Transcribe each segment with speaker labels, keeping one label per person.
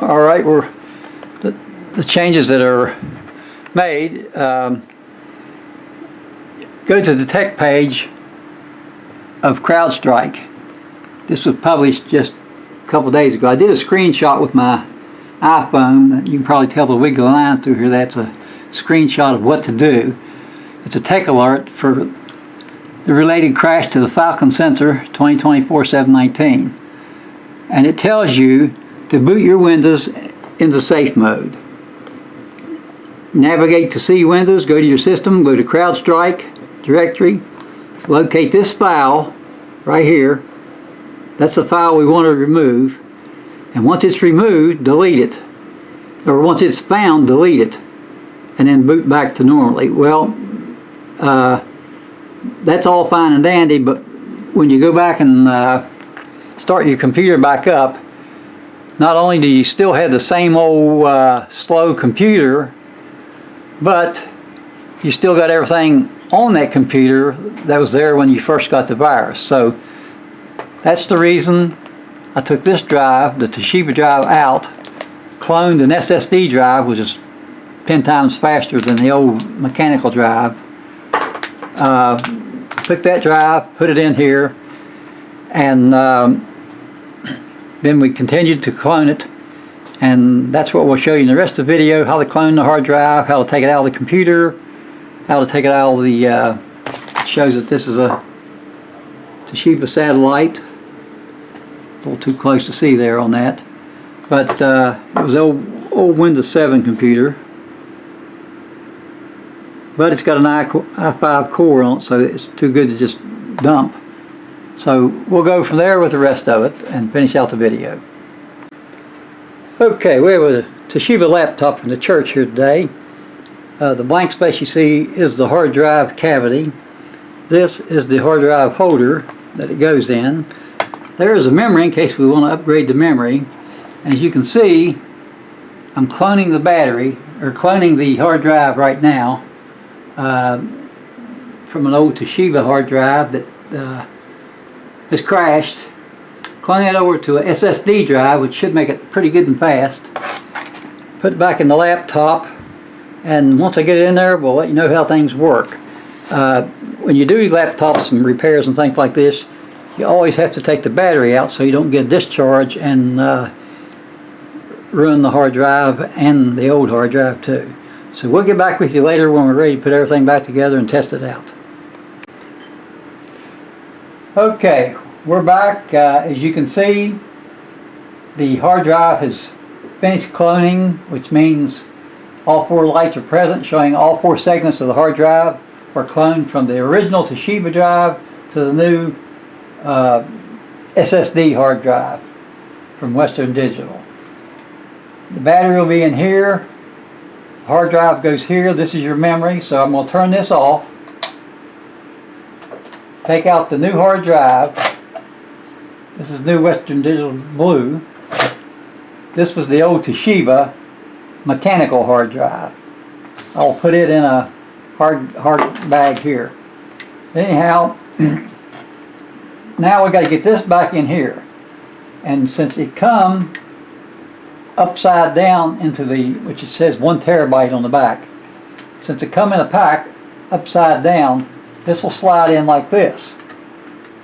Speaker 1: All right, the changes that are made. Go to the tech page of CrowdStrike. This was published just a couple days ago. I did a screenshot with my iPhone. You can probably tell the wiggly lines through here. That's a screenshot of what to do. It's a tech alert for the related crash to the Falcon sensor 2024-719. And it tells you to boot your Windows into safe mode. Navigate to see Windows, go to your system, go to CrowdStrike directory, locate this file right here. That's the file we want to remove. And once it's removed, delete it. Or once it's found, delete it. And then boot back to normally. Well, that's all fine and dandy, but when you go back and start your computer back up, not only do you still have the same old slow computer, but you still got everything on that computer that was there when you first got the virus. So that's the reason I took this drive, the Toshiba drive, out, cloned an SSD drive, which is 10 times faster than the old mechanical drive. Took that drive, put it in here, and then we continued to clone it, and that's what we'll show you in the rest of the video: how to clone the hard drive, how to take it out of the computer, how to take it out of the shows that this is a Toshiba satellite. A little too close to see there on that, but it was an old Windows 7 computer, but it's got an i5 core on it, so it's too good to just dump. So we'll go from there with the rest of it and finish out the video. Okay, we have a Toshiba laptop from the church here today. The blank space you see is the hard drive cavity. This is the hard drive holder that it goes in. There is a memory in case we want to upgrade the memory. And as you can see, I'm cloning the battery, or cloning the hard drive right now from an old Toshiba hard drive that has crashed. Cloning it over to a SSD drive, which should make it pretty good and fast. Put it back in the laptop, and once I get it in there, we'll let you know how things work. When you do laptops and repairs and things like this, you always have to take the battery out so you don't get a discharge and ruin the hard drive and the old hard drive too. So we'll get back with you later when we're ready to put everything back together and test it out. Okay, we're back. As you can see, the hard drive has finished cloning, which means all four lights are present, showing all four segments of the hard drive were cloned from the original Toshiba drive to the new SSD hard drive from Western Digital. The battery will be in here. Hard drive goes here. This is your memory, so I'm going to turn this off. Take out the new hard drive. This is new Western Digital blue. This was the old Toshiba mechanical hard drive. I'll put it in a hard bag here. Anyhow, now we got to get this back in here. And since it come upside down into the, which it says 1 terabyte on the back, since it come in a pack upside down, this will slide in like this.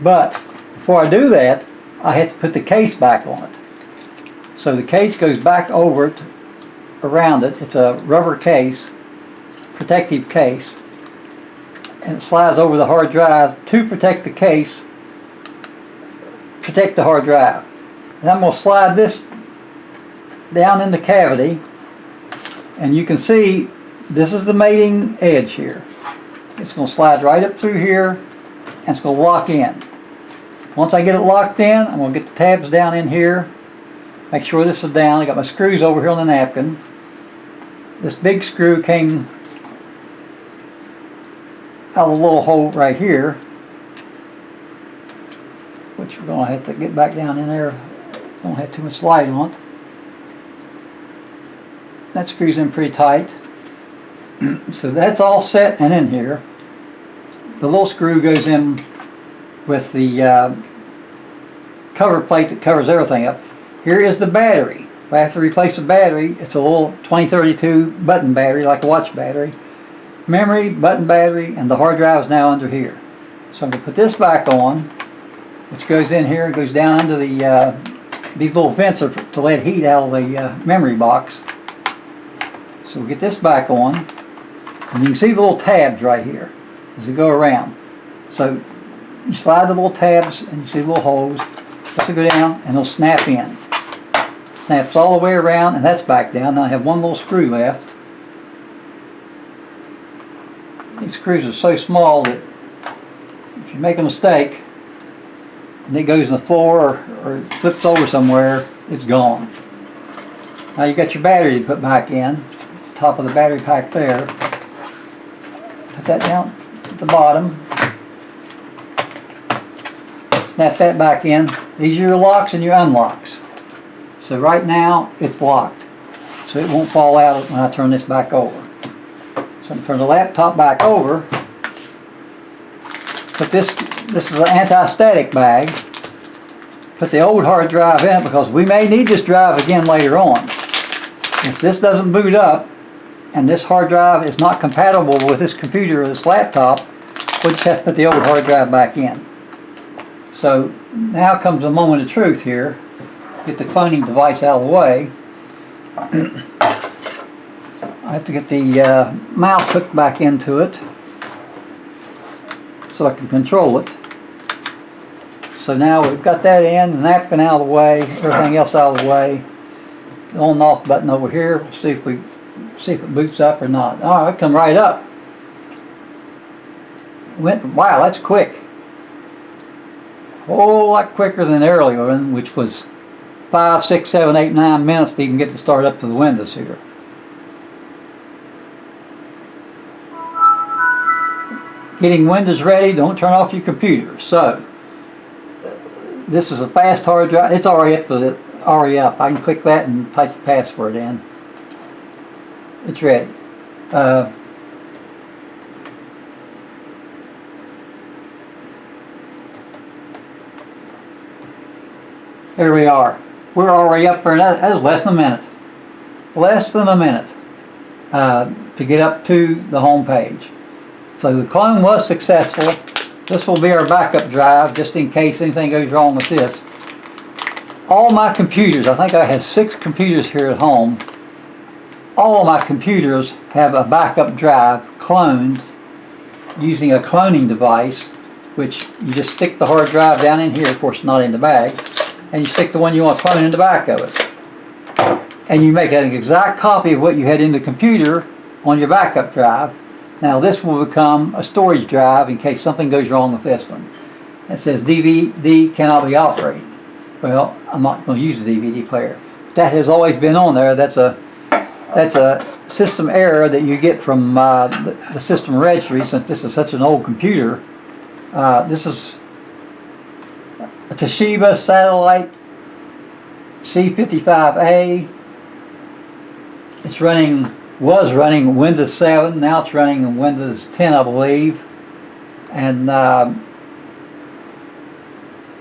Speaker 1: But before I do that, I have to put the case back on it. So the case goes back over it, around it. It's a rubber case, protective case, and it slides over the hard drive to protect the case, protect the hard drive. And I'm going to slide this down in the cavity, and you can see this is the mating edge here. It's going to slide right up through here, and it's going to lock in. Once I get it locked in, I'm going to get the tabs down in here, make sure this is down. I got my screws over here on the napkin. This big screw came out of a little hole right here, which we're going to have to get back down in there. Don't have too much light on it. That screws in pretty tight. So that's all set and in here. The little screw goes in with the cover plate that covers everything up. Here is the battery. If I have to replace the battery, it's a little 2032 button battery, like a watch battery. Memory, button battery, and the hard drive is now under here. So I'm going to put this back on, which goes in here and goes down under the, these little vents are to let heat out of the memory box. So we'll get this back on, and you can see the little tabs right here as they go around. So you slide the little tabs and you see the little holes. This will go down and it'll snap in. Snaps all the way around, and that's back down. Now I have one little screw left. These screws are so small that if you make a mistake and it goes in the floor or it flips over somewhere, it's gone. Now you got your battery to put back in. It's the top of the battery pack there. Put that down at the bottom. Snap that back in. These are your locks and your unlocks. So right now it's locked, so it won't fall out when I turn this back over. So I'm going to turn the laptop back over. Put this is an anti-static bag. Put the old hard drive in it because we may need this drive again later on. If this doesn't boot up and this hard drive is not compatible with this computer or this laptop, we'll just have to put the old hard drive back in. So now comes the moment of truth here. Get the cloning device out of the way. I have to get the mouse hooked back into it so I can control it. So now we've got that in, the napkin out of the way, everything else out of the way. The on and off button over here. We'll see if it boots up or not. Oh, it come right up. Wow, that's quick. A whole lot quicker than the earlier one, which was 5, 6, 7, 8, 9 minutes to even get to start up to the Windows here. Getting Windows ready, don't turn off your computer. So, this is a fast hard drive. It's already up. I can click that and type the password in. It's ready. There we are. We're already up for that. That was less than a minute. Less than a minute to get up to the home page. So the clone was successful. This will be our backup drive just in case anything goes wrong with this. All my computers, I think I have 6 computers here at home. All of my computers have a backup drive cloned using a cloning device, which you just stick the hard drive down in here, of course not in the bag, and you stick the one you want cloned in the back of it. And you make an exact copy of what you had in the computer on your backup drive. Now this will become a storage drive in case something goes wrong with this one. It says DVD cannot be operated. Well, I'm not going to use a DVD player. That has always been on there. That's a system error that you get from the system registry, since this is such an old computer. This is a Toshiba satellite C55-A. It's was running Windows 7, now it's running Windows 10, I believe. And if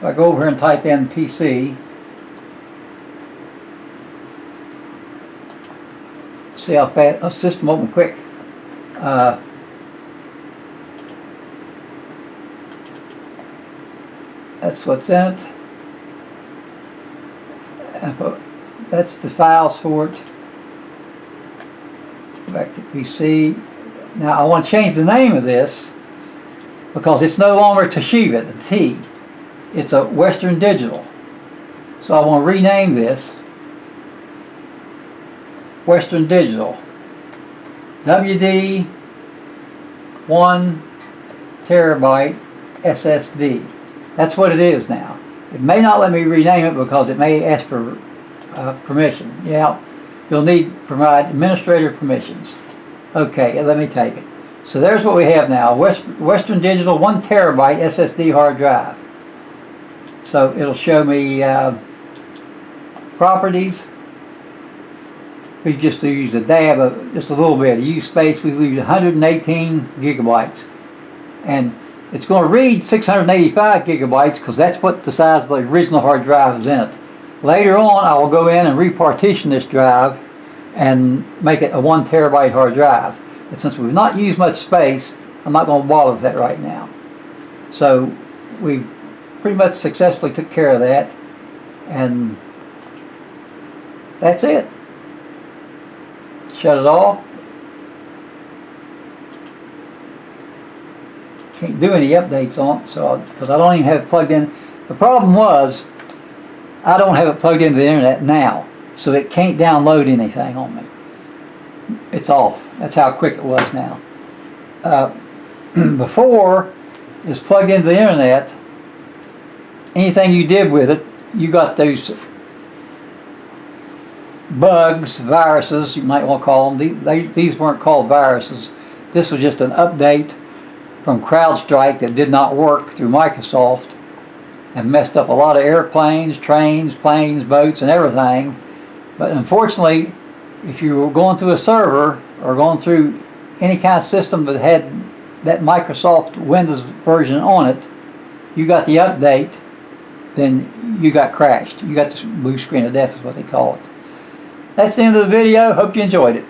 Speaker 1: I go over here and type in PC, see how fast, oh, system open quick. That's what's in it. And that's the files for it. Back to PC. Now I want to change the name of this because it's no longer Toshiba, the T. It's a Western Digital. So I want to rename this Western Digital WD 1 terabyte SSD. That's what it is now. It may not let me rename it because it may ask for permission. Yeah. You'll need to provide administrator permissions. Okay, let me take it. So there's what we have now. Western Digital 1 terabyte SSD hard drive. So it'll show me properties. We just use a dab of just a little bit. Use space, we leave 118 gigabytes. And it's going to read 685 gigabytes because that's what the size of the original hard drive is in it. Later on, I will go in and repartition this drive and make it a 1 terabyte hard drive. But since we've not used much space, I'm not going to bother with that right now. So we pretty much successfully took care of that, and that's it. Shut it off. Can't do any updates on it, so because I don't even have it plugged in. The problem was I don't have it plugged into the internet now, so it can't download anything on me. It's off. That's how quick it was now. Before it was plugged into the internet, anything you did with it, you got those bugs, viruses, you might want to call them. These weren't called viruses. This was just an update from CrowdStrike that did not work through Microsoft and messed up a lot of airplanes, trains, planes, boats, and everything. But unfortunately, if you were going through a server or going through any kind of system that had that Microsoft Windows version on it, you got the update, then you got crashed. You got the blue screen of death is what they call it. That's the end of the video. Hope you enjoyed it.